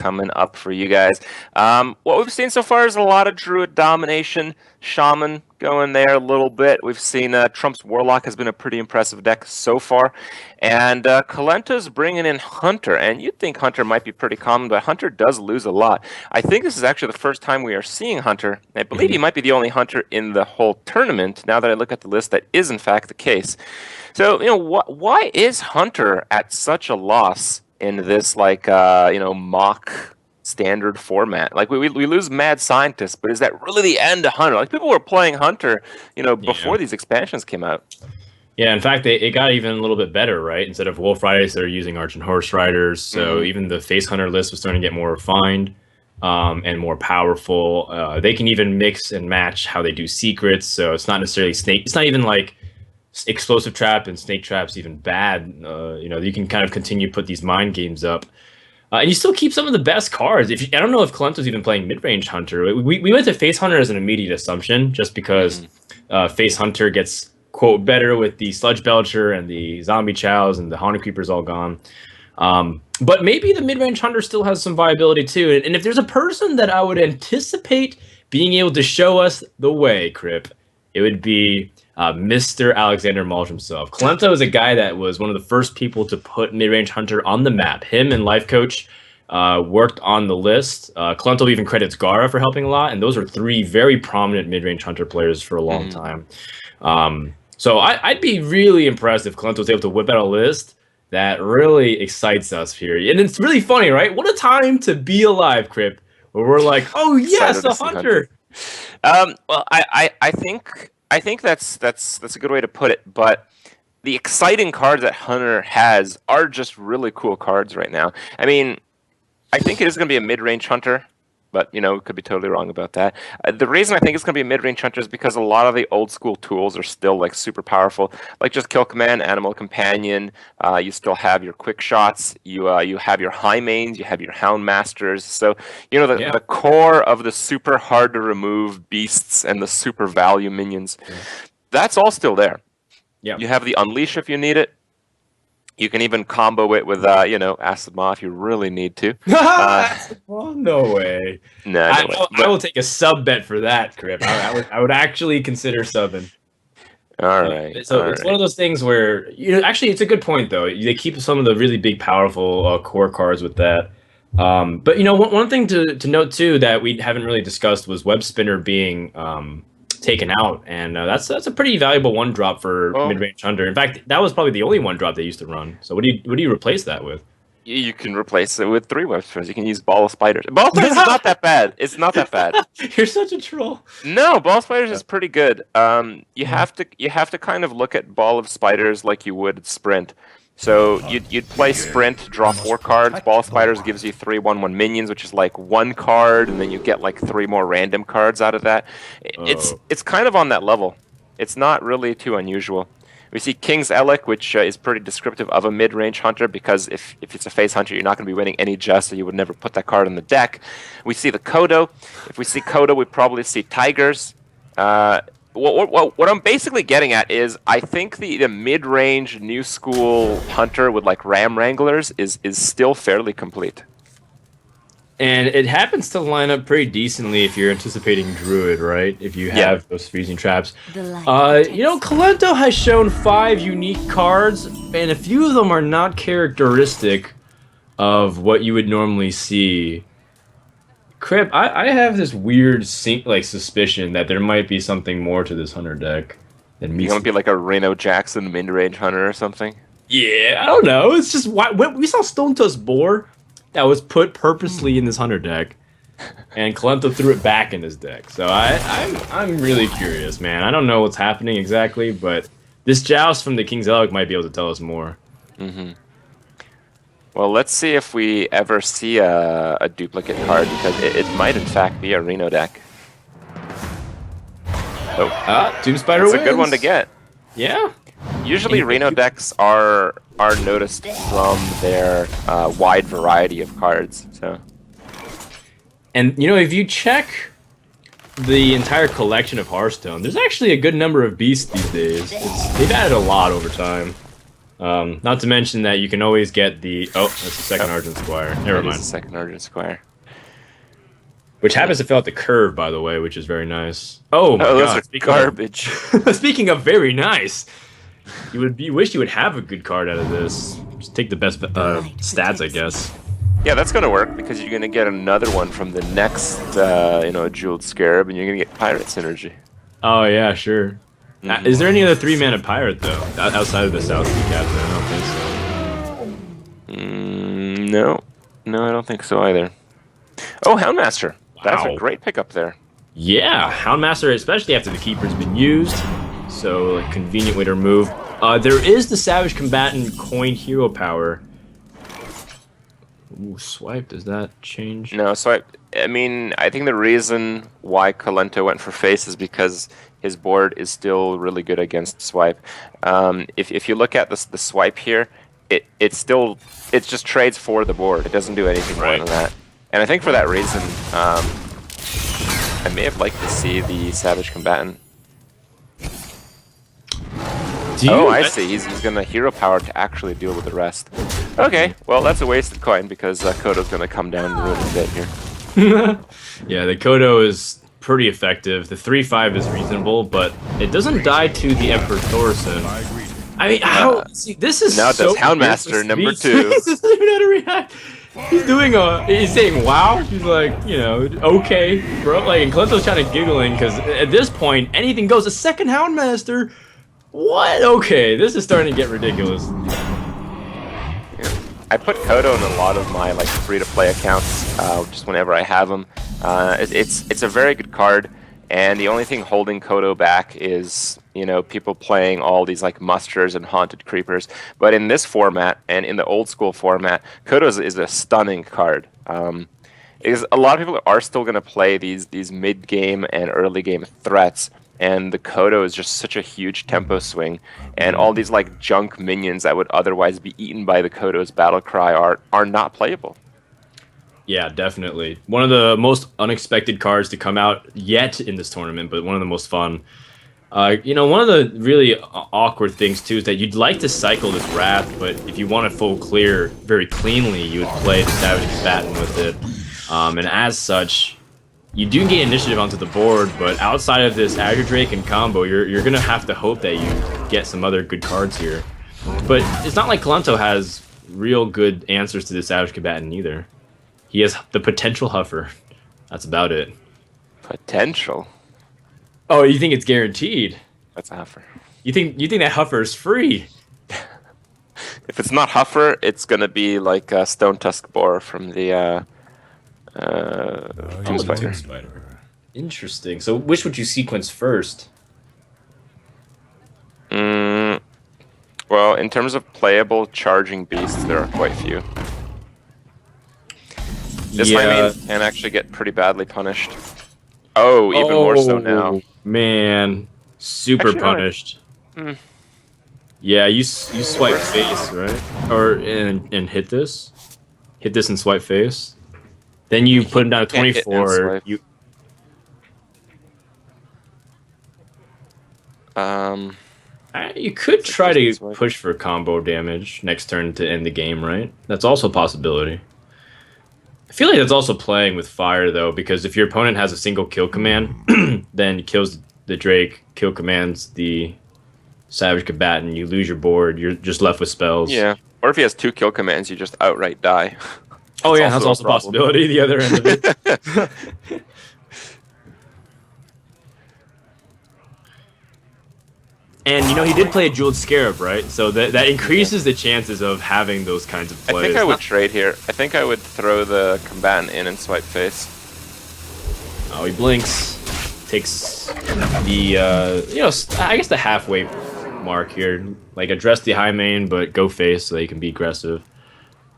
coming up for you guys. What we've seen so far is a lot of Druid domination. Shaman going there a little bit. We've seen Trump's Warlock has been a pretty impressive deck so far. And Kolento's bringing in Hunter. And you'd think Hunter might be pretty common, but Hunter does lose a lot. I think this is actually the first time we are seeing Hunter. I believe he might be the only Hunter in the whole tournament. Now that I look at the list, that is in fact the case. So, why is Hunter at such a loss in this, mock standard format? Like, we lose Mad Scientist, but is that really the end of Hunter? Like, people were playing Hunter, before these expansions came out. Yeah, in fact, it got even a little bit better, right? Instead of Wolf Riders, they're using Archon Horse Riders, so even the Face Hunter list was starting to get more refined and more powerful. They can even mix and match how they do secrets, so it's not necessarily snake. It's not even like Explosive Trap and Snake Trap's even bad. You can kind of continue to put these mind games up. And you still keep some of the best cards. I don't know if Kolento's even playing mid-range Hunter. We went to Face Hunter as an immediate assumption, just because Face Hunter gets, quote, better with the Sludge Belcher and the Zombie Chows and the Haunted Creeper's all gone. But maybe the mid-range Hunter still has some viability too. And if there's a person that I would anticipate being able to show us the way, Krip, it would be Mr. Alexander Mulch himself. Kolento is a guy that was one of the first people to put mid-range Hunter on the map. Him and Life Coach worked on the list. Kolento even credits Gara for helping a lot, and those are three very prominent mid-range Hunter players for a long time. So I'd be really impressed if Kolento was able to whip out a list that really excites us here. And it's really funny, right? What a time to be alive, Krip, where we're like, oh yes, a Hunter. Well, I think that's a good way to put it, but the exciting cards that Hunter has are just really cool cards right now. I mean, I think it is going to be a mid-range Hunter, but, could be totally wrong about that. The reason I think it's going to be a mid-range Hunter is because a lot of the old-school tools are still, super powerful. Like, just Kill Command, Animal Companion, you still have your Quick Shots, you have your High Mains, you have your Hound Masters. So, the core of the super hard-to-remove beasts and the super value minions, that's all still there. Yeah. You have the Unleash if you need it. You can even combo it with, Acid Maw if you really need to. Well, no way. No way. I will take a sub bet for that, Krip. I would actually consider subbing. All right. So it's one of those things where, actually, it's a good point, though. They keep some of the really big, powerful core cards with that. But, one thing to note, too, that we haven't really discussed was Web Spinner being taken out, and that's a pretty valuable one drop for mid-range Hunter. In fact, that was probably the only one drop they used to run. So what do you replace that with? You can replace it with 3 Web Spinners. You can use Ball of Spiders. Ball of Spiders is not that bad. It's not that bad. You're such a troll. No, Ball of Spiders is pretty good. You have to kind of look at Ball of Spiders like you would Sprint. So you'd play Sprint, draw 4 cards. Ball of Spiders gives you 3 1/1 minions, which is like 1 card, and then you get like 3 more random cards out of that. It's kind of on that level. It's not really too unusual. We see King's Elec, which is pretty descriptive of a mid-range Hunter, because if it's a face Hunter, you're not going to be winning any Just, so you would never put that card in the deck. We see the Kodo. If we see Kodo, we probably see Tigers. What I'm basically getting at is, I think the mid-range new school Hunter with Ram Wranglers is still fairly complete. And it happens to line up pretty decently if you're anticipating Druid, right? If you have those freezing traps. Kolento has shown 5 unique cards, and a few of them are not characteristic of what you would normally see. Krip, I have this weird suspicion that there might be something more to this Hunter deck than me. You want to be like a Reno Jackson mid-range Hunter or something? Yeah, I don't know. It's just we saw Stone Tusk Boar that was put purposely in this Hunter deck, and Kolento threw it back in his deck. So I'm really curious, man. I don't know what's happening exactly, but this Joust from the King's Elec might be able to tell us more. Well, let's see if we ever see a duplicate card, because it might in fact be a Reno deck. Doom Spider wins. It's a good one to get. Yeah. Usually Reno decks are noticed from their wide variety of cards. So. And if you check the entire collection of Hearthstone, there's actually a good number of beasts these days. They've added a lot over time. Not to mention that you can always get the... Oh, that's the second Argent Squire. Never That is mind. the second Argent Squire. Which happens to fill out the curve, by the way, which is very nice. Oh my those god. are garbage. Speaking of very nice, you wish you would have a good card out of this. Just take the best stats, I guess. Yeah, that's gonna work because you're gonna get another one from the next, Jeweled Scarab, and you're gonna get Pirate Synergy. Oh yeah, sure. Is there any other 3-mana pirate though, outside of the South Sea Captain? I don't think so. No, I don't think so either. Oh, Houndmaster. That's a Wow. great pickup there. Yeah, Houndmaster, especially after the Keeper's been used. So, like, convenient way to remove. There is the Savage Combatant coin hero power. Ooh, swipe, does that change? No, so I mean, I think the reason why Kolento went for face is because his board is still really good against swipe. If you look at the swipe here, it just trades for the board. It doesn't do anything more than that. And I think for that reason, I may have liked to see the Savage Combatant. Oh, I see. He's gonna hero power to actually deal with the rest. Okay, well that's a wasted coin because Kodo's gonna come down and ruin a bit here. Yeah, the Kodo is pretty effective. The 3/5 is reasonable, but it doesn't die to the Emperor Thorson. I mean, how? See, this is now it does so Houndmaster number 2. He doesn't even know how to react. He's doing he's saying wow. He's like, okay, bro. Like, and Kolento's trying to giggling because at this point anything goes. A second Houndmaster. What? Okay, this is starting to get ridiculous. I put Kodo in a lot of my free-to-play accounts, just whenever I have them. It's a very good card, and the only thing holding Kodo back is people playing all these musters and haunted creepers. But in this format and in the old school format, Kodo is a stunning card. Because a lot of people are still going to play these mid-game and early-game threats. And the Kodo is just such a huge tempo swing, and all these junk minions that would otherwise be eaten by the Kodo's battle cry are not playable. Yeah, definitely. One of the most unexpected cards to come out yet in this tournament, but one of the most fun. One of the really awkward things too is that you'd like to cycle this Wrath, but if you want a full clear very cleanly, you would play the Savage Combatant with it, and as such. You do gain initiative onto the board, but outside of this Azure Drake and combo, you're gonna have to hope that you get some other good cards here. But it's not like Kolento has real good answers to this Savage Combatant either. He has the potential Huffer. That's about it. Potential? Oh, you think it's guaranteed? That's a Huffer. You think that Huffer is free? If it's not Huffer, it's gonna be like Stone Tusk Boar from the Tomb Spider. Interesting. So which would you sequence first? Well, in terms of playable charging beasts, there are quite few. This main can actually get pretty badly punished. Oh, even more so now. Man, super Actually, punished. Yeah, you swipe face, right? Or and hit this and swipe face. Then you put him down to 24. You could try to push for combo damage next turn to end the game, right? That's also a possibility. I feel like that's also playing with fire though, because if your opponent has a single kill command, then kills the Drake, kill commands the Savage Combatant, you lose your board, you're just left with spells. Yeah, or if he has 2 kill commands, you just outright die. Oh yeah, that's also a possibility. The other end of it. And he did play a Jeweled Scarab, right? So that increases the chances of having those kinds of plays. I think I would trade here. I think I would throw the combatant in and swipe face. Oh, he blinks. Takes the I guess the halfway mark here. Like, address the high main, but go face so that you can be aggressive.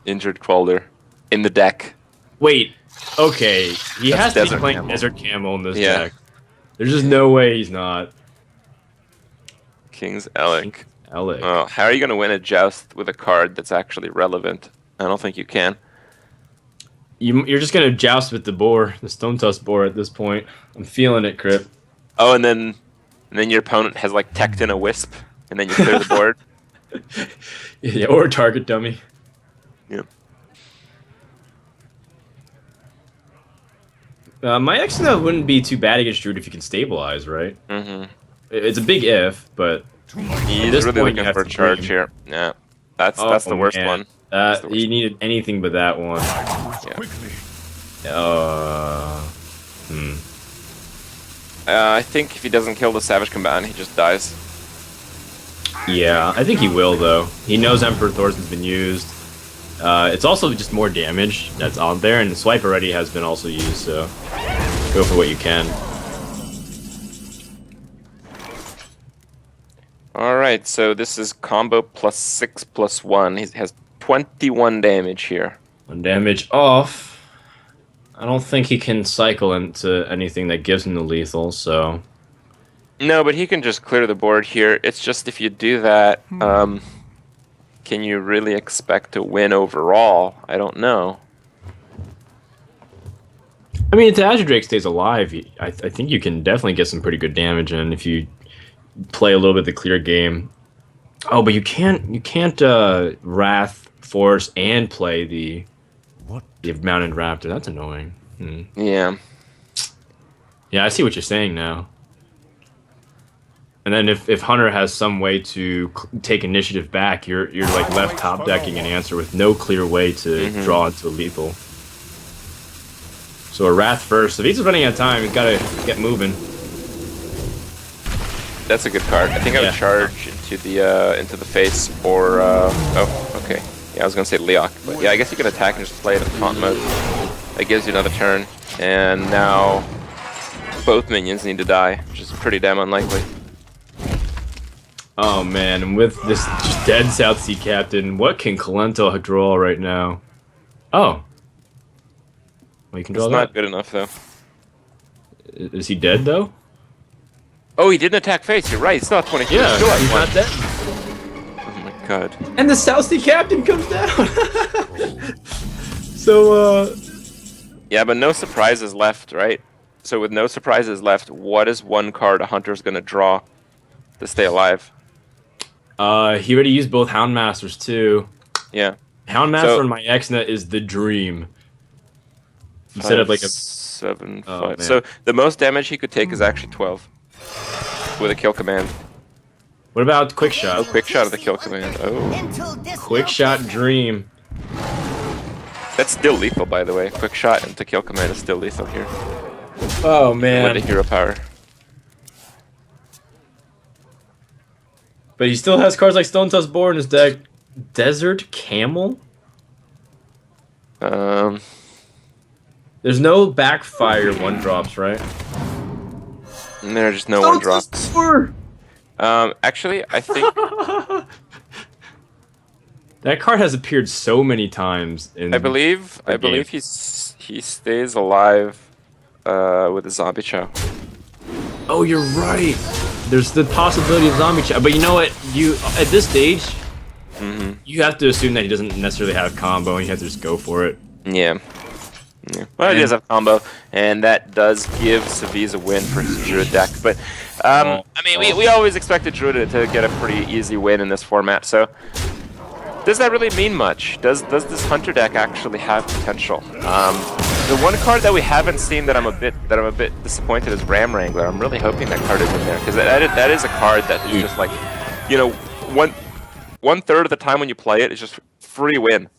Injured Qualder. In the deck. Wait, okay. He has to be playing Camel. Desert Camel in this deck. There's just no way he's not. King's Elec. Oh, how are you going to win a joust with a card that's actually relevant? I don't think you can. You're just going to joust with the boar, the Stone Tusk boar at this point. I'm feeling it, Krip. Oh, and then your opponent has teched in a wisp, and then you clear the board. Yeah, or target dummy. Yep. My Exna wouldn't be too bad against Druid if you can stabilize, right? Mm-hmm. It's a big if, but He's at this really point you looking have for a to charge dream. here. Yeah, that's Oh, the worst man. one. That's the worst. He needed anything but that one. I think if he doesn't kill the Savage Combatant, he just dies. Yeah, I think he will, though. He knows Emperor Thorsten's been used. It's also just more damage that's on there, and the swipe already has been also used, so go for what you can. Alright, so this is combo +6/+1. He has 21 damage here. 1 damage off. I don't think he can cycle into anything that gives him the lethal, so... No, but he can just clear the board here. It's just if you do that, can you really expect to win overall? I don't know. I mean, if the Azure Drake stays alive, I think you can definitely get some pretty good damage in if you play a little bit the clear game. Oh, but you can't Wrath Force and play the Mounted Raptor. That's annoying. Yeah. Yeah, I see what you're saying now. And then if Hunter has some way to take initiative back, you're like left top decking an answer with no clear way to draw into a lethal. So a Wrath first. If he's running out of time, he's got to get moving. That's a good card. I think I would charge into the face or oh, okay. Yeah, I was gonna say Leok, but yeah, I guess you can attack and just play it in taunt mode. That gives you another turn, and now both minions need to die, which is pretty damn unlikely. Oh man, and with this just dead South Sea Captain, what can Kolento draw right now? Oh. Well, you can draw It's that? not good enough, though. Is he dead, though? Oh, he didn't attack face, you're right, it's not 22. Yeah, Still he's not dead. Oh my god. And the South Sea Captain comes down! So, Yeah, but no surprises left, right? So with no surprises left, what is one card a hunter's gonna draw to stay alive? He already used both Houndmasters, too. Yeah. Houndmaster on my Exna is the dream. Instead of like a 7, 5. Oh, So the most damage he could take is actually 12 with a kill command. What about Quick Shot? Oh, quick shot of the kill command. Oh, Quick Shot Dream. that's still lethal, by the way. Quick shot into kill command is still lethal here Oh with man. the hero power. But he still has cards like Stone Tusk Boar in his deck. Desert Camel? There's no backfire 1-drops, right? And there are just no one drops. Actually, I think That card has appeared so many times in I believe he stays alive with a zombie chow. Oh, you're right. There's the possibility of zombie chow, but you know what? You at this stage, you have to assume that he doesn't necessarily have combo, and you have to just go for it. Yeah. Yeah. Well, he does have combo, and that does give Savjz a win for his Druid deck. But I mean, we always expected Druid to get a pretty easy win in this format. So does that really mean much? Does this Hunter deck actually have potential? The one card that we haven't seen that I'm a bit disappointed is Ram Wrangler. I'm really hoping that card is in there because that is a card that is just like, you know, one third of the time when you play it, it's just free win.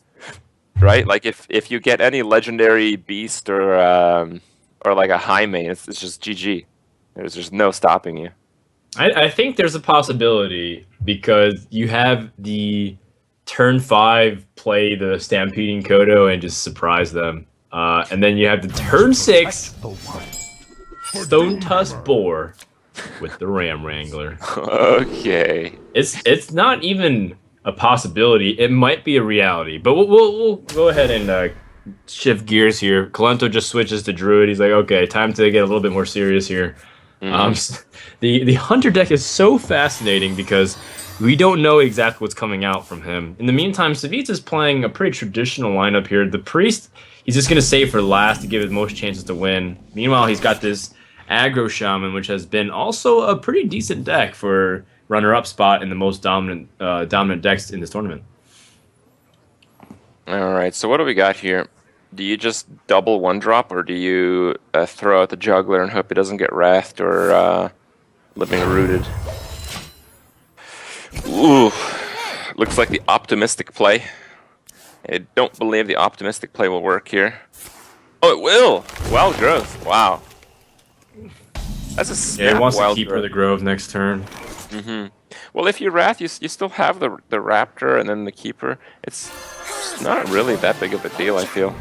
Right, like if you get any legendary beast or like a high main, it's just GG. There's just no stopping you. I think there's a possibility because you have the turn 5 play the Stampeding Kodo and just surprise them, and then you have the turn 6 Stone Tusk Boar with the Ram Wrangler. Okay, it's not even a possibility. It might be a reality, but we'll go ahead and shift gears here. Kolento just switches to Druid. He's like, okay, time to get a little bit more serious here. The Hunter deck is so fascinating because we don't know exactly what's coming out from him. In the meantime, Savjz is playing a pretty traditional lineup here. The Priest, he's just going to save for last to give it most chances to win. Meanwhile, he's got this aggro Shaman, which has been also a pretty decent deck for runner-up spot in the most dominant decks in this tournament. All right, so what do we got here? Do you just double one drop, or do you throw out the juggler and hope it doesn't get wrathed or living rooted? Ooh, looks like the optimistic play. I don't believe the optimistic play will work here. Oh, it will! Wild growth, wow. That's a snap. Yeah, he wants to wild keep growth. for the grove next turn. Mm-hmm. Well, if you wrath, you still have the raptor and then the keeper. It's not really that big of a deal, I feel.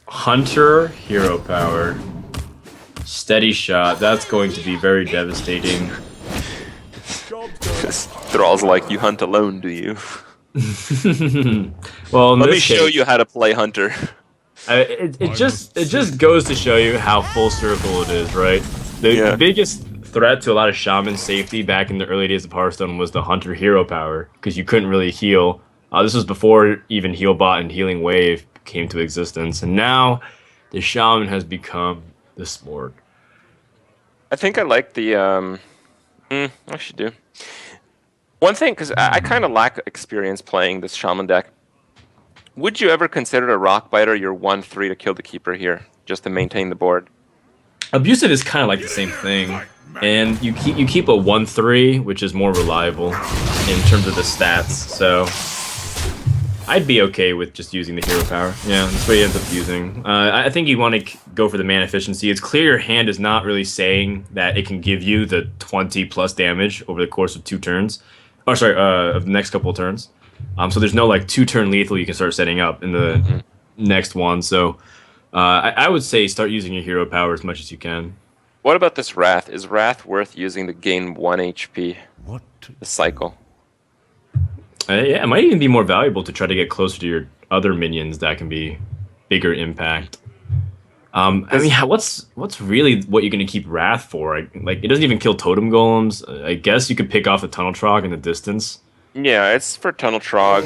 Hunter, hero power. Steady shot. That's going to be very devastating. Thrall's like, you hunt alone, do you? Well, in Let me this show case, you how to play Hunter. it just goes to show you how full circle it is, right? The biggest threat to a lot of Shaman safety back in the early days of Hearthstone was the Hunter hero power, because you couldn't really heal. This was before even Healbot and Healing Wave came to existence, and now the Shaman has become the Smorg. I think I like the, I should do. One thing, because I kind of lack experience playing this Shaman deck. Would you ever consider a Rockbiter your 1/3 to kill the Keeper here, just to maintain the board? Abusive is kind of like the same thing, and you keep a 1/3, which is more reliable in terms of the stats. So I'd be okay with just using the hero power. Yeah, that's what he ends up using. I think you want to go for the mana efficiency. It's clear your hand is not really saying that it can give you the 20+ damage over the course of 2 turns. Oh, sorry, of the next couple of turns. So there's no like 2-turn lethal you can start setting up in the next one. So I would say start using your hero power as much as you can. What about this Wrath? Is Wrath worth using to gain 1 HP? The cycle. Yeah, it might even be more valuable to try to get closer to your other minions that can be bigger impact. I mean, what's really what you're going to keep Wrath for? Like, it doesn't even kill totem golems. I guess you could pick off a Tunnel Trog in the distance. Yeah, it's for Tunnel Trog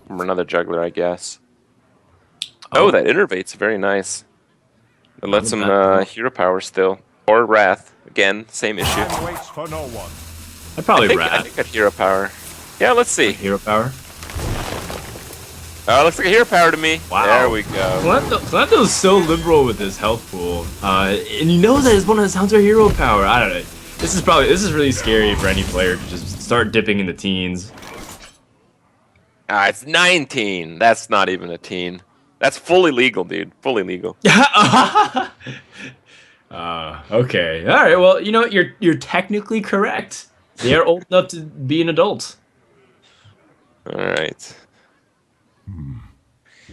or another juggler, I guess. Oh, that innervate's very nice. It lets him hero power still. Or Wrath. Again, same issue. I'd probably I think I'd hero power. Yeah, let's see. Hero power? Oh, looks like a hero power to me. Wow. There we go. Kolento is so liberal with his health pool. And you know that it's one of his Hunter hero power. I don't know. This is really scary for any player to just start dipping in the teens. It's 19. That's not even a teen. That's fully legal, dude. Fully legal. Okay. All right. Well, you know, you're technically correct. They are old enough to be an adult. All right.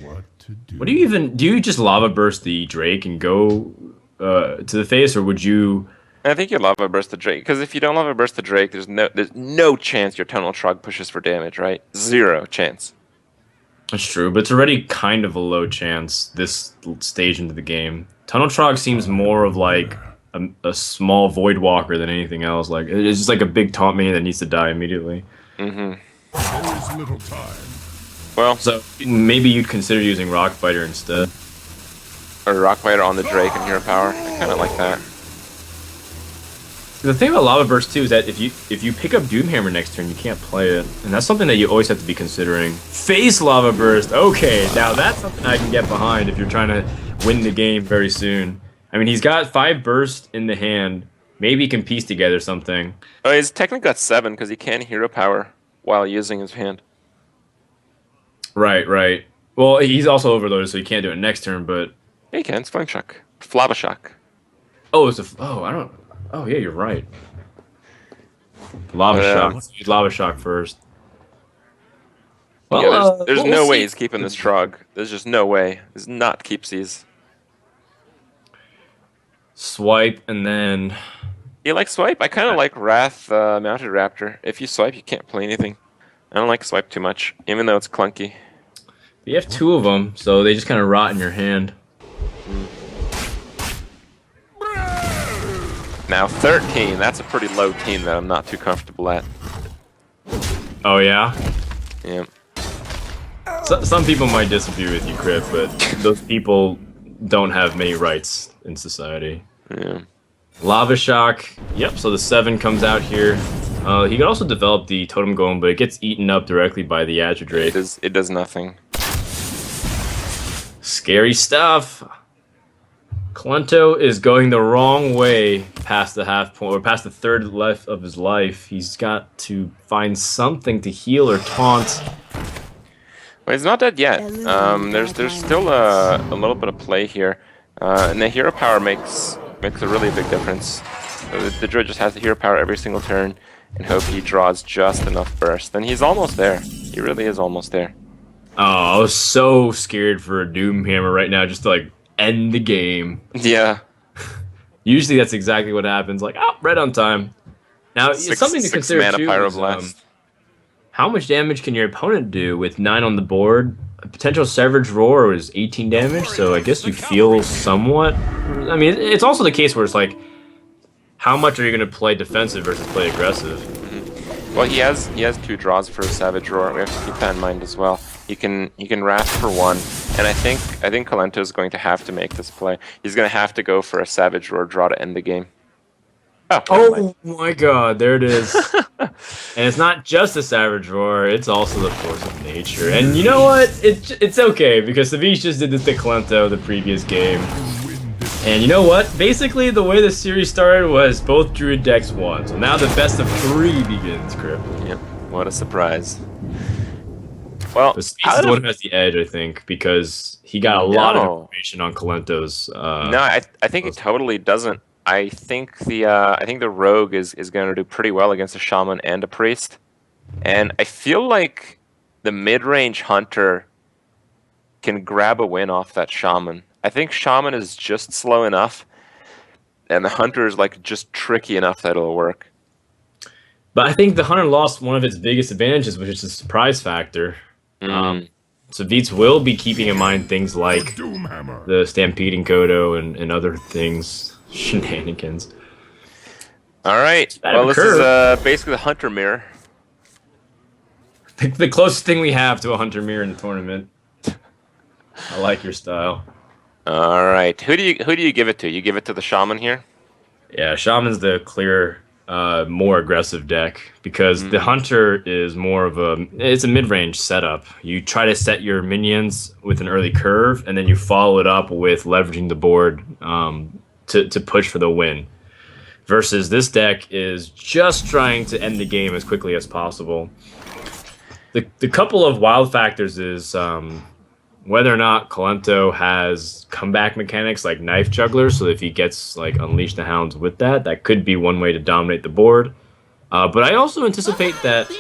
What to do? What do you just lava burst the Drake and go to the face, or would you? I think you lava burst the Drake, because if you don't lava burst the Drake, there's no chance your Tunnel Trog pushes for damage, right? 0 chance. That's true, but it's already kind of a low chance this stage into the game. Tunnel Trog seems more of like a small Void Walker than anything else. Like, it's just like a big taunt minion that needs to die immediately. Mm-hmm. There is little time. Well, So maybe you'd consider using Rockbiter instead. or Rockbiter on the Drake and hero power. I kind of like that. The thing about Lava Burst too is that if you pick up Doomhammer next turn, you can't play it, and that's something that you always have to be considering. Face Lava Burst. Okay, now that's something I can get behind if you're trying to win the game very soon. I mean, he's got 5 bursts in the hand. Maybe he can piece together something. Oh, he's technically got 7 because he can hero power while using his hand. Right. Well, he's also overloaded, so he can't do it next turn. But Yeah, he can. It's Flame Shock. Flava Shock. Oh, yeah, you're right. Lava Shock. Let's use Lava Shock first. Well, Yeah, there's no way see. he's keeping this Trog. There's just no way. He's not keepsies. Swipe, and then... You like Swipe? I kind of like Wrath Mounted Raptor. If you swipe, you can't play anything. I don't like Swipe too much, even though it's clunky. You have 2 of them, so they just kind of rot in your hand. Now 13, that's a pretty low team that I'm not too comfortable at. Oh, yeah? Yeah. So, some people might disagree with you, Krip, but those people don't have many rights in society. Yeah. Lava Shock. Yep, so the 7 comes out here. He could also develop the Totem Golem, but it gets eaten up directly by the Agidrate. It does nothing. Scary stuff. Kolento is going the wrong way past the half point, or past the third life of his life. He's got to find something to heal or taunt. Well, he's not dead yet. There's still a little bit of play here, and the hero power makes a really big difference. The druid just has the hero power every single turn, and hope he draws just enough burst. Then he's almost there. He really is almost there. Oh, I was so scared for a Doomhammer right now, just to like end the game. Yeah. Usually that's exactly what happens. Like, oh, right on time. Now, something to consider mana too is, how much damage can your opponent do with 9 on the board? A potential Savjz Roar is 18 damage, so I guess you feel somewhat. I mean, it's also the case where it's like, how much are you going to play defensive versus play aggressive? Mm-hmm. Well, he has 2 draws for a Savjz Roar. We have to keep that in mind as well. He can wrath for 1, and I think Kolento is going to have to make this play. He's going to have to go for a Savjz Roar draw to end the game. Oh my god, there it is. And it's not just a Savjz Roar, it's also the force of nature. And you know what? It's okay, because Savjz just did this to Kolento the previous game. And you know what? Basically, the way the series started was both Druid decks won. So now the best of 3 begins, Krip. Yep, what a surprise. Well, Savjz is the one who has the edge, I think, because he got a lot of information on Kolento's. No, I think he totally doesn't. I think the rogue is going to do pretty well against a shaman and a priest, and I feel like the mid-range hunter can grab a win off that shaman. I think shaman is just slow enough, and the hunter is like just tricky enough that it'll work. But I think the hunter lost one of its biggest advantages, which is the surprise factor. Savjz will be keeping in mind things like the Stampeding Kodo and other things, shenanigans. All right. Well, this is basically the hunter mirror. The closest thing we have to a hunter mirror in the tournament. I like your style. All right. Who do you give it to? You give it to the shaman here? Yeah, shaman's the clear, more aggressive deck, because the hunter is more of it's a mid-range setup. You try to set your minions with an early curve, and then you follow it up with leveraging the board to push for the win. Versus this deck is just trying to end the game as quickly as possible. The couple of wild factors is whether or not Kolento has comeback mechanics like Knife Juggler, so if he gets like Unleash the Hounds with that could be one way to dominate the board. But I also anticipate that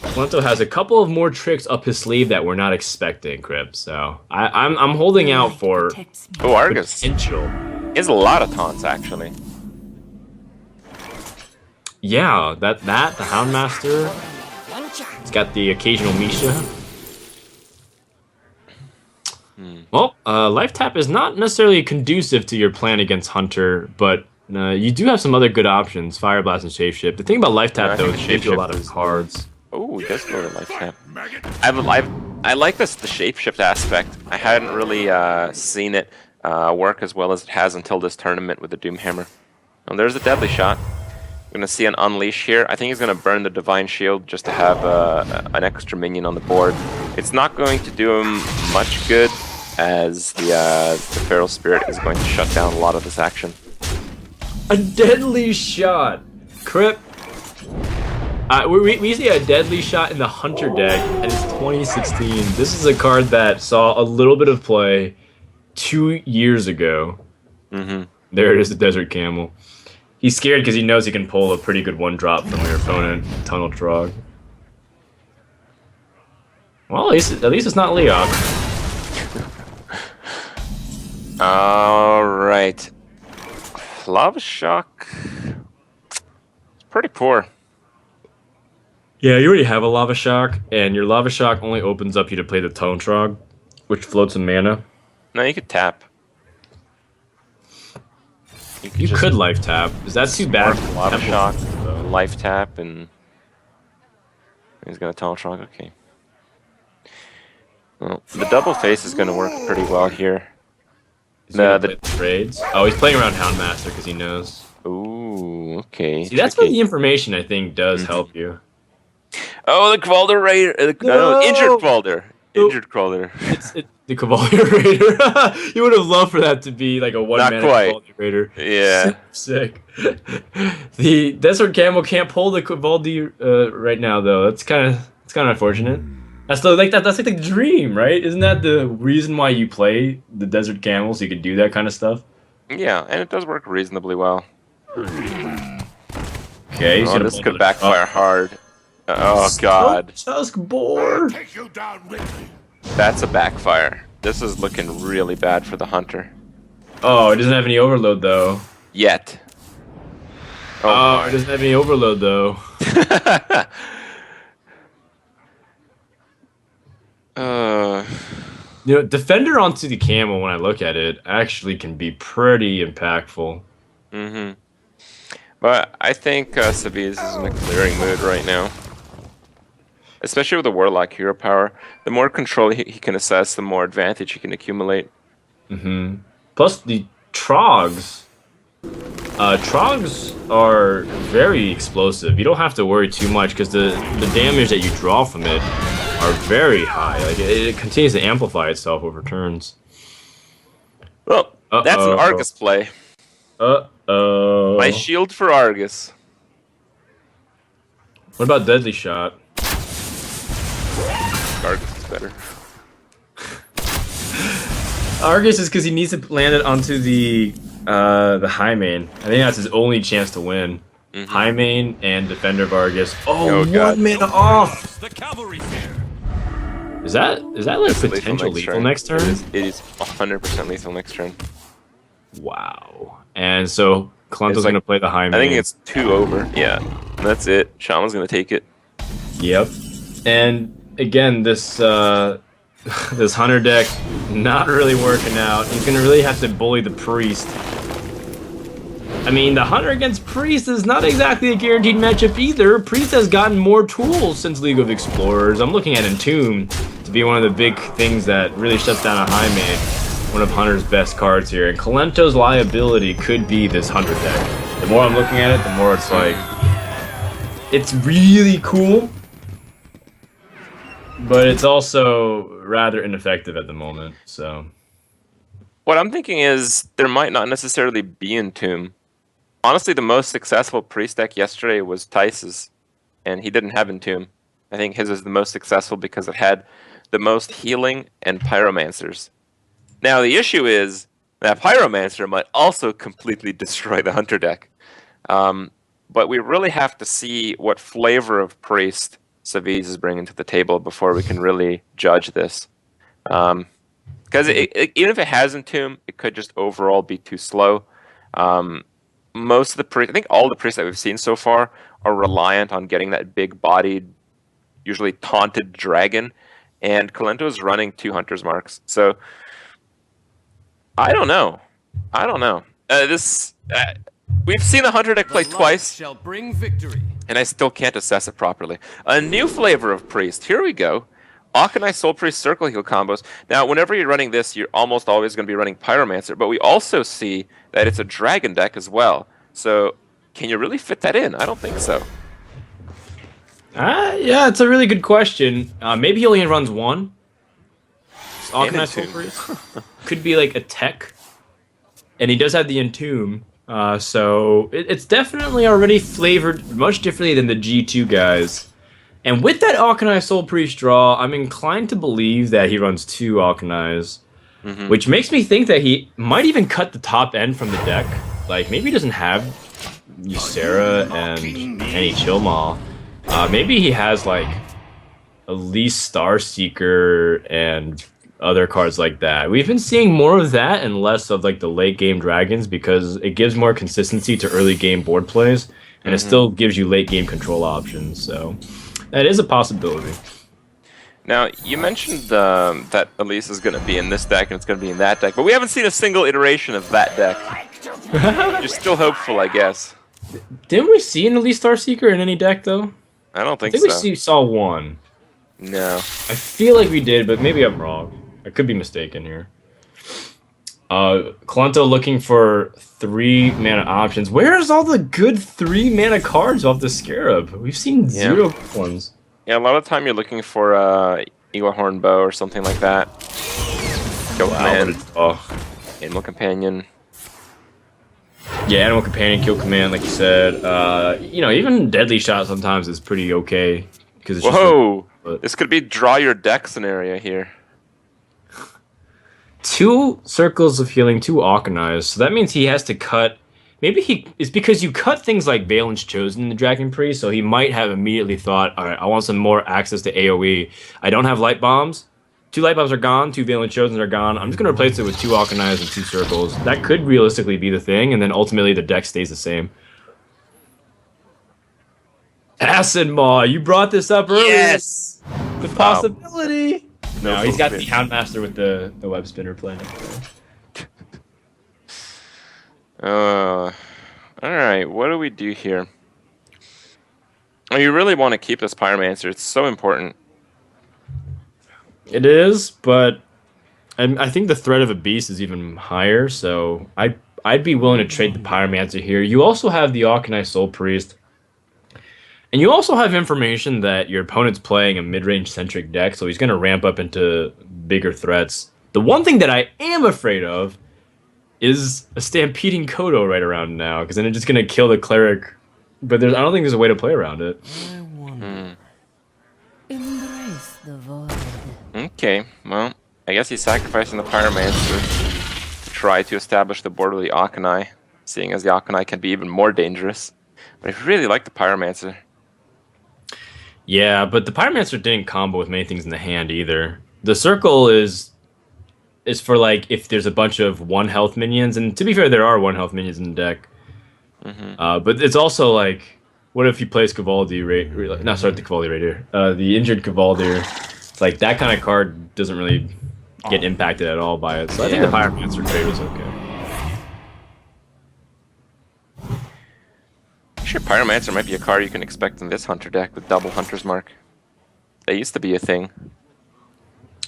Kolento has a couple of more tricks up his sleeve that we're not expecting, Krip. So I'm holding out for Argus. Potential. He has a lot of taunts, actually. Yeah, the Houndmaster. He's got the occasional Misha. Well, Life Tap is not necessarily conducive to your plan against Hunter, but you do have some other good options, Fire Blast and Shapeshift. The thing about Life Tap, though, is it gives you a lot of cards. Oh, he does go to Life Tap. I like the Shapeshift aspect. I hadn't really seen it work as well as it has until this tournament with the Doomhammer. Oh, there's a Deadly Shot. We're going to see an Unleash here. I think he's going to burn the Divine Shield just to have an extra minion on the board. It's not going to do him much good, as the Feral Spirit is going to shut down a lot of this action. A Deadly Shot! Krip. We see a Deadly Shot in the Hunter deck, and it's 2016. This is a card that saw a little bit of play 2 years ago. There it is, the Desert Camel. He's scared because he knows he can pull a pretty good one-drop from your opponent, Tunnel Trog. Well, at least it's not Leok. Alright. Lava Shock. It's pretty poor. Yeah, you already have a Lava Shock, and your Lava Shock only opens up you to play the Tunnel Trog, which floats some mana. No, you could tap. You could Life Tap. Is that too bad? Lava Shock, Life Tap, and he's gonna Tunnel Trog. Okay. Well, the double face is gonna work pretty well here. The trades. Oh, he's playing around Houndmaster because he knows. Ooh, okay. See, that's where tricky. the information I think does help you. Oh, the Kvalder Raider. No, injured Kvalder. Injured Kvalder. It's the Cavalier Raider. You would have loved for that to be like a one-man Not quite. Cavalier Raider. Yeah. Sick. The Desert Camel can't pull the Cavalier right now, though. That's kind of unfortunate. That's like the dream, right? Isn't that the reason why you play the Desert Camel, so you can do that kind of stuff? Yeah, and it does work reasonably well. Okay, Oh, this could backfire hard. Oh god. Tusk Boar. Take you down with me. That's a backfire. This is looking really bad for the hunter. Oh, it doesn't have any overload though. Yet. Oh, it doesn't have any overload though. You know, Defender onto the Camel, when I look at it, actually can be pretty impactful. Mm-hmm. But I think Savjz is in a clearing mood right now. Especially with the Warlock hero power. The more control he can assess, the more advantage he can accumulate. Mm-hmm. Plus the Trogs. Trogs are very explosive. You don't have to worry too much because the damage that you draw from it are very high. Like it continues to amplify itself over turns. Well, that's an Argus play. Uh-oh. My shield for Argus. What about Deadly Shot? Argus is better. Argus is because he needs to land it onto the high main. I think that's his only chance to win. High main and Defender of Argus. Oh, God. 1 mana off! The cavalry's here. Is that like potential lethal next turn? It is 100% lethal next turn. Wow. And so Kolento's like- gonna play the high main. I think it's 2 over. Yeah. And that's it. Shaman's gonna take it. Yep. And again, this this hunter deck not really working out. He's gonna really have to bully the priest. I mean, the hunter against priest is not exactly a guaranteed matchup either. Priest has gotten more tools since League of Explorers. I'm looking at Entomb to be one of the big things that really shuts down a high main. One of Hunter's best cards here. And Kolento's liability could be this hunter deck. The more I'm looking at it, the more it's like, it's really cool, but it's also rather ineffective at the moment, so. What I'm thinking is there might not necessarily be Entomb. Honestly, the most successful priest deck yesterday was Tice's, and he didn't have Entomb. I think his is the most successful because it had the most healing and pyromancers. Now, the issue is that pyromancer might also completely destroy the hunter deck. But we really have to see what flavor of priest Savjz is bringing to the table before we can really judge this. Because even if it has Entomb, it could just overall be too slow. Most of the priests, I think all the priests that we've seen so far are reliant on getting that big-bodied, usually taunted dragon, and Kolento is running 2 Hunter's Marks. So, I don't know. We've seen a Hunter deck play twice, Shall bring victory. and I still can't assess it properly. A new flavor of priest. Here we go. Arcanine Soul Priest Circle Heal combos. Now, whenever you're running this, you're almost always going to be running Pyromancer, but we also see that it's a dragon deck as well. So, can you really fit that in? I don't think so. Yeah, it's a really good question. Maybe he only runs 1. Arcanine Soul Entomb. Priest. Could be like a tech. And he does have the Entomb. So it's definitely already flavored much differently than the G2 guys. And with that Arcanine Soul Priest draw, I'm inclined to believe that he runs 2 Arcanines, which makes me think that he might even cut the top end from the deck. Like, maybe he doesn't have Ysera and any Chillmaw. Maybe he has, like, at least Starseeker and other cards like that. We've been seeing more of that and less of, like, the late-game dragons because it gives more consistency to early-game board plays, and it still gives you late-game control options, so that is a possibility. Now, you mentioned that Elise is going to be in this deck and it's going to be in that deck, but we haven't seen a single iteration of that deck. You're still hopeful, I guess. Didn't we see an Elite Starseeker in any deck, though? I don't think I think so. we saw 1. No. I feel like we did, but maybe I'm wrong. I could be mistaken here. Kolento looking for 3 mana options. Where's all the good 3 mana cards off the Scarab? We've seen zero ones. Yeah, a lot of the time you're looking for Eagle Horn Bow or something like that. Kill Command, Animal Companion. Yeah, Animal Companion, Kill Command, like you said. You know, even Deadly Shot sometimes is pretty okay. It's Whoa! Just This could be draw your deck scenario here. 2 circles of healing, 2 Arcanized. So that means he has to cut. Maybe it's because you cut things like Valen's Chosen in the Dragon Priest, so he might have immediately thought, all right, I want some more access to AoE. I don't have Light Bombs. 2 Light Bombs are gone, 2 Valen's Chosens are gone. I'm just going to replace it with 2 Arcanized and 2 circles. That could realistically be the thing, and then ultimately the deck stays the same. Acid Maw, you brought this up earlier. Yes! The possibility. No, No, he's got the Houndmaster with the web spinner playing. Alright, what do we do here? Oh, you really want to keep this Pyromancer. It's so important. It is, but I think the threat of a beast is even higher, so I'd be willing to trade the Pyromancer here. You also have the Arcanized Soul Priest. And you also have information that your opponent's playing a mid-range centric deck, so he's going to ramp up into bigger threats. The one thing that I am afraid of is a Stampeding Kodo right around now, because then it's just going to kill the Cleric. But I don't think there's a way to play around it. Embrace the void. Okay, well, I guess he's sacrificing the Pyromancer to try to establish the board with the Akanai, seeing as the Akanai can be even more dangerous. But I really like the Pyromancer. Yeah, but the Pyromancer didn't combo with many things in the hand either. The circle is for like if there's a bunch of 1 health minions, and to be fair, there are 1 health minions in the deck. But it's also like, what if he plays Cavaldi right? No, sorry, the Cavaldi right here. The injured Cavaldi. It's like that kind of card doesn't really get impacted at all by it. So I think the Pyromancer trade was okay. Sure, Pyromancer might be a card you can expect in this Hunter deck with double Hunter's Mark. That used to be a thing.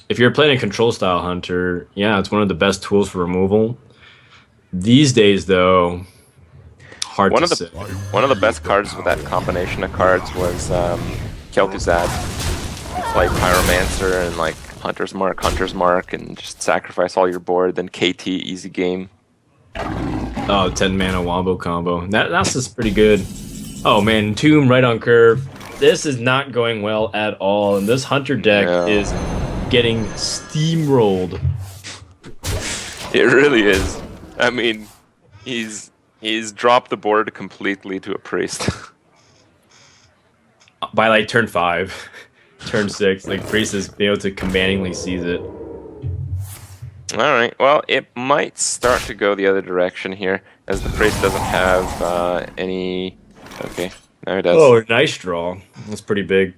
If you're playing a control style Hunter, yeah, it's one of the best tools for removal. These days, though, hard to say. One of the best cards with that combination of cards was Kel'Thuzad. You play Pyromancer and like Hunter's Mark, and just sacrifice all your board, then KT, easy game. Oh, 10 mana Wombo combo. That's just pretty good. Oh man, Tomb right on curve. This is not going well at all, and this Hunter deck is getting steamrolled. It really is. I mean, he's dropped the board completely to a priest. By like turn 5, turn 6, like priest is being able to commandingly seize it. Alright, well, it might start to go the other direction here, as the priest doesn't have any... Okay, now it does. Oh, nice draw. That's pretty big.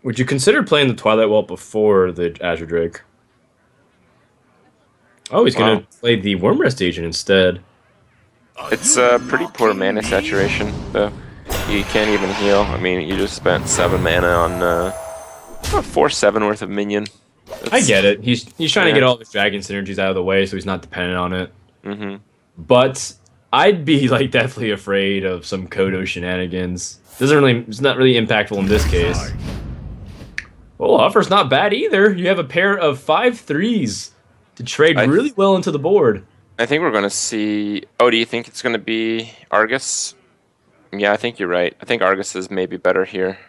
Would you consider playing the Twilight Welt before the Azure Drake? Oh, he's going to play the Wormrest Agent instead. It's a pretty poor mana saturation, though. You can't even heal. I mean, you just spent 7 mana on about 4/7 worth of minion. I get it. He's trying to get all the dragon synergies out of the way, so he's not dependent on it. But I'd be like definitely afraid of some Kodo shenanigans. It's not really impactful in this case. Well, offer's not bad either. You have a pair of 5/3s to trade really well into the board. I think we're gonna see. Oh, do you think it's gonna be Argus? Yeah, I think you're right. I think Argus is maybe better here.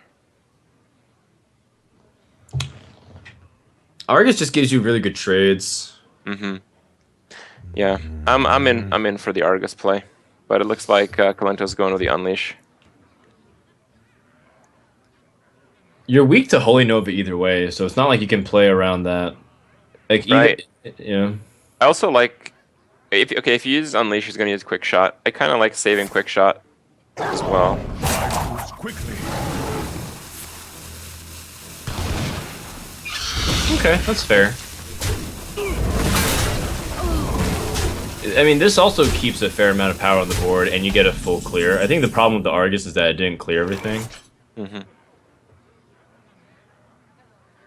Argus just gives you really good trades. Yeah, I'm in for the Argus play, but it looks like Kolento's going with the Unleash. You're weak to Holy Nova either way, so it's not like you can play around that. Like, Right. Yeah. I also like if you use Unleash, he's gonna use Quick Shot. I kind of like saving Quick Shot as well. Quickly. Okay, that's fair. I mean, this also keeps a fair amount of power on the board, and you get a full clear. I think the problem with the Argus is that it didn't clear everything.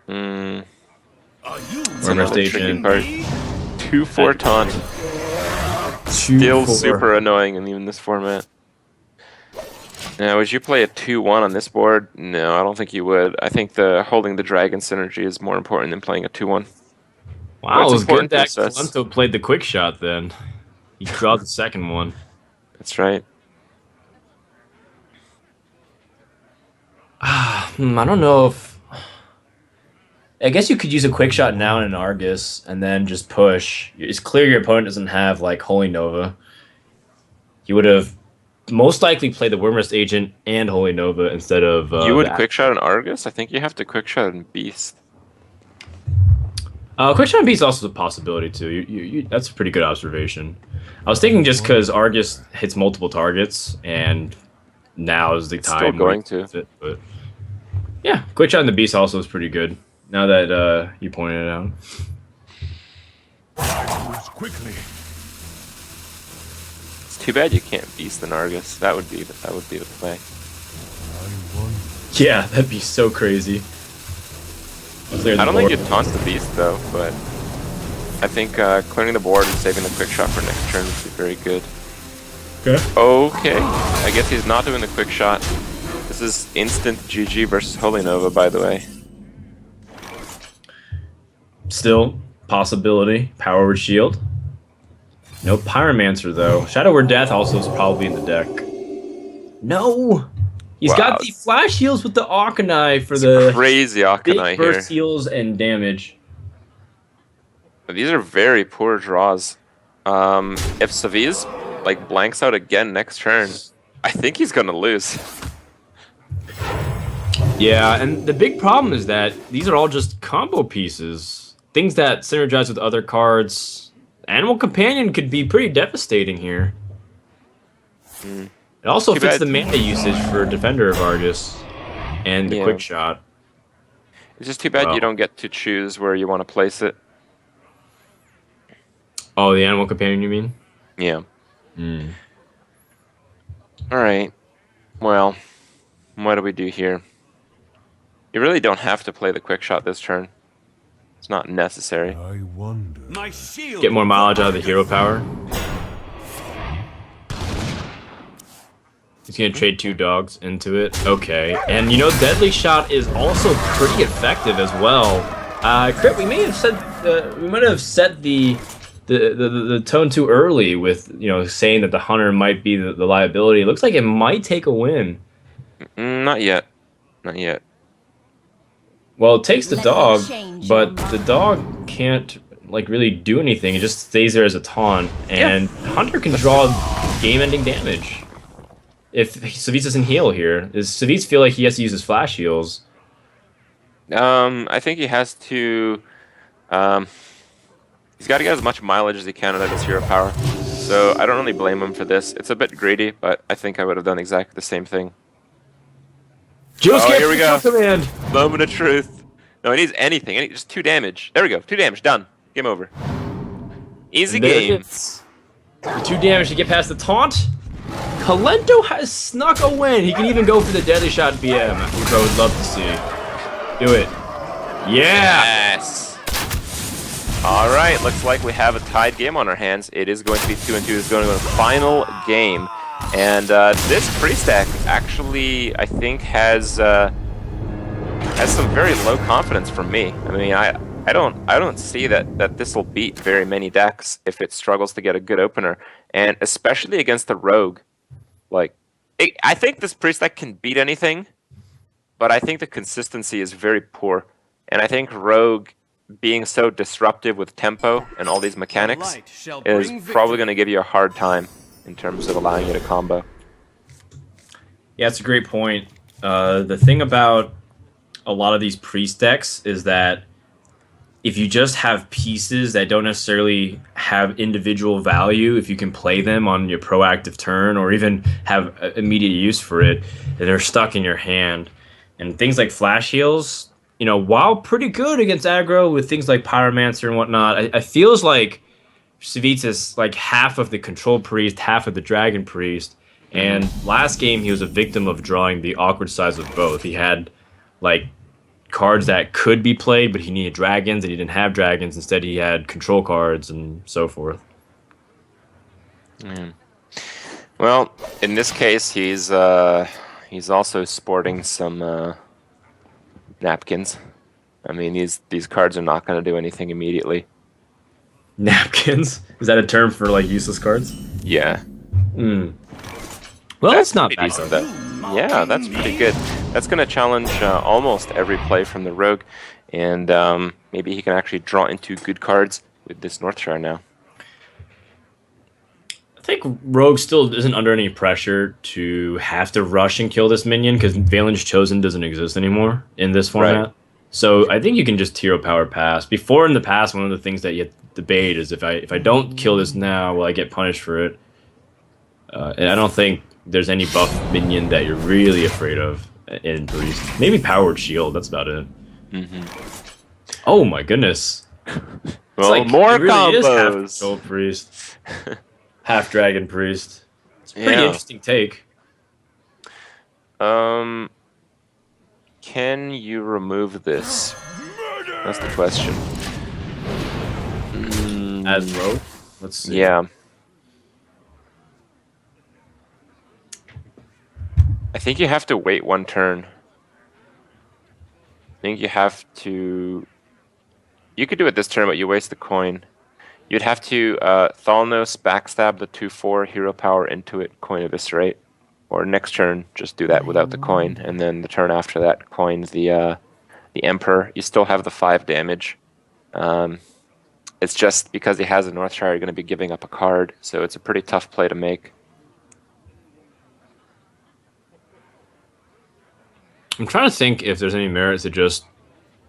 Are you Wormrest Tricky Agent. part. 2/4 taunt. Still super annoying in this format. Now, would you play a 2/1 on this board? No, I don't think you would. I think holding the dragon synergy is more important than playing a 2/1. Wow, it was good that Princess. Kolento played the quick shot then. He draws the second one. That's right. I don't know if... I guess you could use a quick shot now in an Argus and then just push. It's clear your opponent doesn't have, like, Holy Nova. He would have most likely played the Wormrest Agent and Holy Nova instead of... you would quick shot an Argus? I think you have to quick shot an Beast. Quick shot and Beast is also a possibility, too. That's a pretty good observation. I was thinking just because Argus hits multiple targets, and now is the time... Still going to. It, but yeah, quick shot and the Beast also is pretty good, now that you pointed it out. Moves quickly. It's too bad you can't Beast an Argus. That would be the play. Yeah, that'd be so crazy. I don't think you'd taunt the Beast, though, but I think clearing the board and saving the quick shot for next turn would be very good. Okay. I guess he's not doing the quick shot. This is instant GG versus Holy Nova, by the way. Still, possibility. Power Word Shield. No Pyromancer, though. Shadow Word Death also is probably in the deck. No! He's got the flash heals with the Arcanine for the crazy Arcanine big burst heals and damage. These are very poor draws. If Savjz like blanks out again next turn, I think he's gonna lose. Yeah, and the big problem is that these are all just combo pieces. Things that synergize with other cards. Animal Companion could be pretty devastating here. It also fits the mana usage for Defender of Argus and the quick shot. It's just too bad you don't get to choose where you want to place it. Oh, the Animal Companion, you mean? Yeah. Alright. Well, what do we do here? You really don't have to play the quick shot this turn. It's not necessary. I wonder. My shield. Get more mileage out of the hero power. He's gonna trade 2 dogs into it. Okay, and you know, Deadly Shot is also pretty effective as well. Crit, we may have said we might have set the tone too early with saying that the hunter might be the liability. It looks like it might take a win. Not yet. Not yet. Well, it takes the dog, but the dog can't like really do anything. It just stays there as a taunt, and Hunter can draw game-ending damage. If Savjz doesn't heal here, does Savjz feel like he has to use his flash heals? I think he has to. He's got to get as much mileage as he can out of his hero power. So I don't really blame him for this. It's a bit greedy, but I think I would have done exactly the same thing. Here we go. Command. Moment of truth. No, he needs anything. Just 2 damage. There we go. 2 damage. Done. Game over. Easy game. The 2 damage to get past the taunt. Kolento has snuck a win. He can even go for the Deadly Shot BM, which I would love to see. Do it. Yeah. Yes. All right. Looks like we have a tied game on our hands. It is going to be 2-2. It's going to go to the final game. And this pre-stack actually, I think, has some very low confidence from me. I mean, I don't see that this will beat very many decks if it struggles to get a good opener, and especially against the rogue. Like, I think this pre-stack can beat anything, but I think the consistency is very poor, and I think rogue being so disruptive with tempo and all these mechanics is probably going to give you a hard time in terms of allowing you to combo. Yeah, it's a great point. The thing about a lot of these priest decks is that if you just have pieces that don't necessarily have individual value, if you can play them on your proactive turn or even have immediate use for it, they're stuck in your hand. And things like flash heals, while pretty good against aggro with things like Pyromancer and whatnot, it feels like Savjz is like half of the Control Priest, half of the Dragon Priest. And last game, he was a victim of drawing the awkward sides of both. He had like cards that could be played, but he needed dragons, and he didn't have dragons. Instead, he had control cards and so forth. Mm. Well, in this case, he's also sporting some napkins. I mean, these cards are not going to do anything immediately. Napkins? Is that a term for like useless cards? Yeah. Hmm. Well, that's not pretty bad. decent. Yeah, that's pretty good. That's going to challenge almost every play from the rogue, and maybe he can actually draw into good cards with this Northshire now. I think Rogue still isn't under any pressure to have to rush and kill this minion because Valen's Chosen doesn't exist anymore in this format. Right. So I think you can just hero power pass. Before in the past, one of the things that you debate is if I don't kill this now, will I get punished for it? And I don't think there's any buff minion that you're really afraid of in Priest. Maybe Powered Shield, that's about it. Oh my goodness. Well, like, more it really is half combos. Control Priest. Half Dragon Priest. It's a pretty interesting take. Can you remove this? That's the question. As Rogue? Let's see. Yeah. I think you have to wait one turn. I think you have to... You could do it this turn, but you waste the coin. You'd have to Thalnos backstab the 2/4 hero power into it, coin eviscerate. Or next turn, just do that without the coin, and then the turn after that, coin the Emperor. You still have the 5 damage. It's just because he has a Northshire, you're going to be giving up a card, so it's a pretty tough play to make. I'm trying to think if there's any merit to just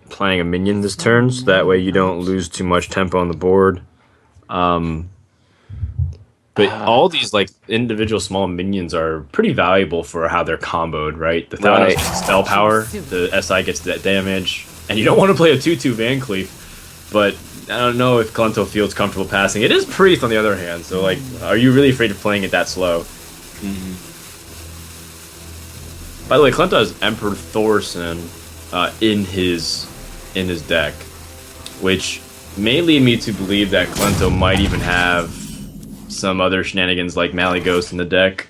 playing a minion this turn, so that way you don't lose too much tempo on the board. But all these like individual small minions are pretty valuable for how they're comboed, right? The Thanos Right. gets spell power, the SI gets that damage, and you don't want to play a 2/2 Van Cleef, but I don't know if Kolento feels comfortable passing. It is Priest on the other hand, so like, are you really afraid of playing it that slow? By the way, Kolento has Emperor Thorson in his deck, which may lead me to believe that Kolento might even have some other shenanigans like Malyghost in the deck.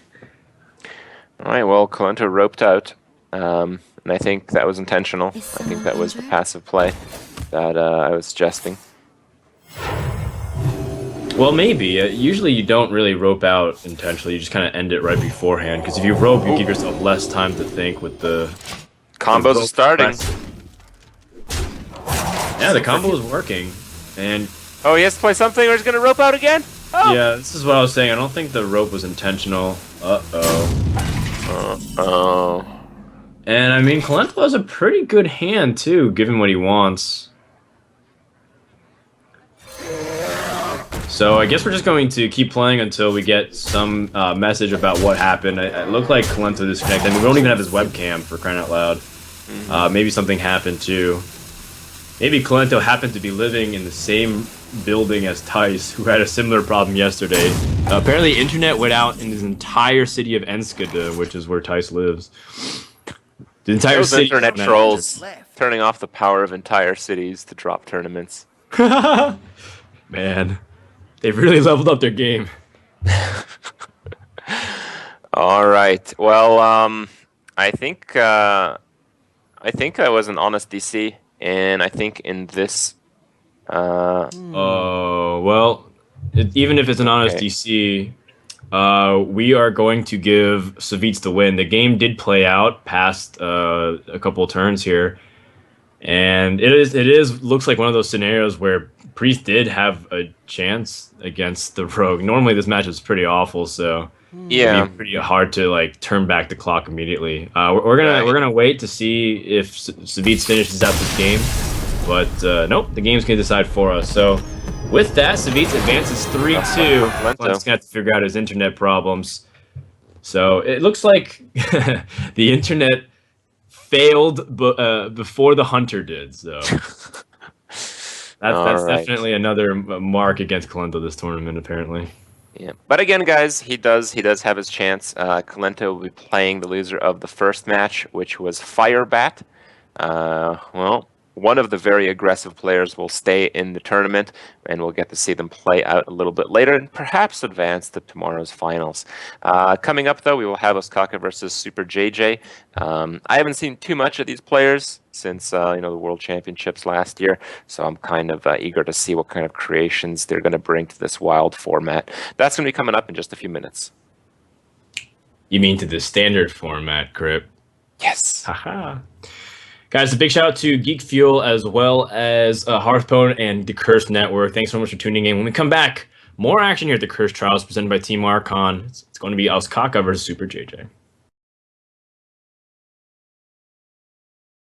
Alright, well, Kolento roped out, and I think that was intentional. I think that was the passive play that I was suggesting. Well, maybe. Usually you don't really rope out intentionally, you just kind of end it right beforehand, because if you rope, you give yourself less time to think with the... Combos are starting. Yeah, the combo is working, and... Oh, he has to play something or he's going to rope out again? Oh. Yeah, this is what I was saying. I don't think the rope was intentional. Uh-oh. And, I mean, Kolento has a pretty good hand, too, given what he wants. So, I guess we're just going to keep playing until we get some message about what happened. It looked like Kolento disconnected. I mean, we don't even have his webcam, for crying out loud. Maybe something happened, too. Maybe Kolento happened to be living in the same building as Tice, who had a similar problem yesterday. Apparently, internet went out in his entire city of Enskede, which is where Tice lives. The entire Those city. internet trolls turning off the power of entire cities to drop tournaments. Man, they've really leveled up their game. All right. Well, I think that was an honest DC, and I think in this. Oh, well, even if it's an honest DC, we are going to give Savjz the win. The game did play out past a couple of turns here, and it looks like one of those scenarios where Priest did have a chance against the Rogue. Normally, this match is pretty awful, so yeah, it'd be pretty hard to like turn back the clock immediately. We're gonna wait to see if Savjz finishes out this game. But, nope, the game's going to decide for us. So, with that, Savjz advances 3-2. Kolento's going to have to figure out his internet problems. So, it looks like the internet failed before the Hunter did. So, that's definitely another mark against Kolento this tournament, apparently. Yeah, but again, guys, he does have his chance. Kolento will be playing the loser of the first match, which was Firebat. Well, one of the very aggressive players will stay in the tournament, and we'll get to see them play out a little bit later and perhaps advance to tomorrow's finals. Coming up, though, we will have Osaka versus Super JJ. I haven't seen too much of these players since the World Championships last year, so I'm kind of eager to see what kind of creations they're going to bring to this wild format. That's going to be coming up in just a few minutes. You mean to the standard format, Krip? Yes. Haha. Guys, a big shout out to Geek Fuel as well as Hearthstone and the Curse Network. Thanks so much for tuning in. When we come back, more action here at the Curse Trials presented by Team Archon. It's going to be Osaka versus Super JJ.